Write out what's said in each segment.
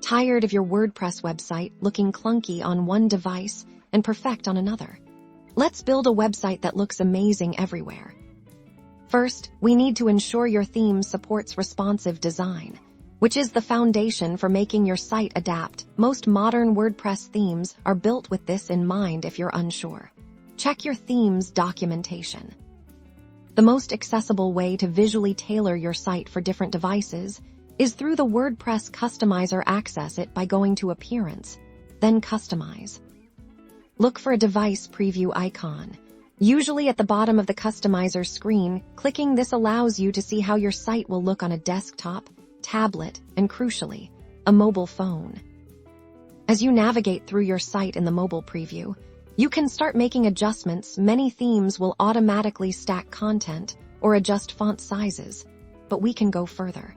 Tired of your WordPress website looking clunky on one device and perfect on another? Let's build a website that looks amazing everywhere. First, we need to ensure your theme supports responsive design, which is the foundation for making your site adapt. Most modern WordPress themes are built with this in mind. If you're unsure, check your theme's documentation. The most accessible way to visually tailor your site for different devices is through the WordPress customizer. Access it by going to Appearance, then Customize. Look for a device preview icon, usually at the bottom of the customizer screen. Clicking this allows you to see how your site will look on a desktop, tablet, and crucially, a mobile phone. As you navigate through your site in the mobile preview, you can start making adjustments. Many themes will automatically stack content or adjust font sizes, but we can go further.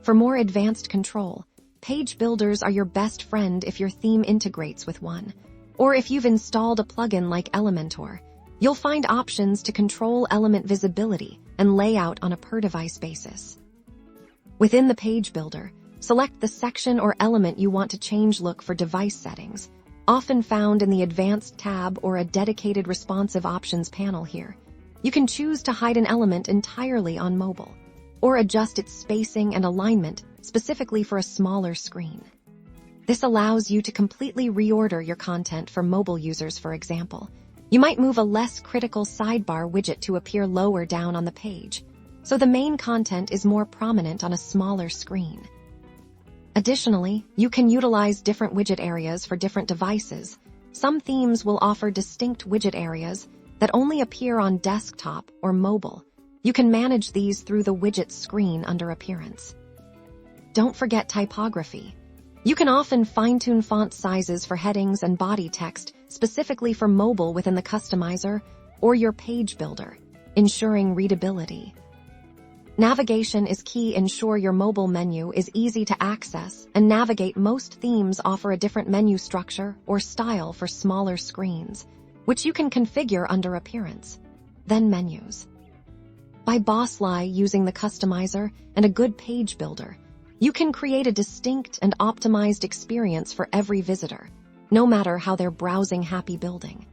For more advanced control, page builders are your best friend if your theme integrates with one, or if you've installed a plugin like Elementor. You'll find options to control element visibility and layout on a per-device basis. Within the page builder, select the section or element you want to change. Look for device settings, often found in the Advanced tab or a dedicated responsive options panel. Here, you can choose to hide an element entirely on mobile, or adjust its spacing and alignment specifically for a smaller screen. This allows you to completely reorder your content for mobile users. For example, you might move a less critical sidebar widget to appear lower down on the page, so the main content is more prominent on a smaller screen. Additionally, you can utilize different widget areas for different devices. Some themes will offer distinct widget areas that only appear on desktop or mobile. You can manage these through the widget screen under Appearance. Don't forget typography. You can often fine-tune font sizes for headings and body text specifically for mobile within the customizer or your page builder, ensuring readability. Navigation is key. Ensure your mobile menu is easy to access and navigate. Most themes offer a different menu structure or style for smaller screens, which you can configure under Appearance. Then Menus. By using the customizer and a good page builder, you can create a distinct and optimized experience for every visitor, no matter how they're browsing. Happy building.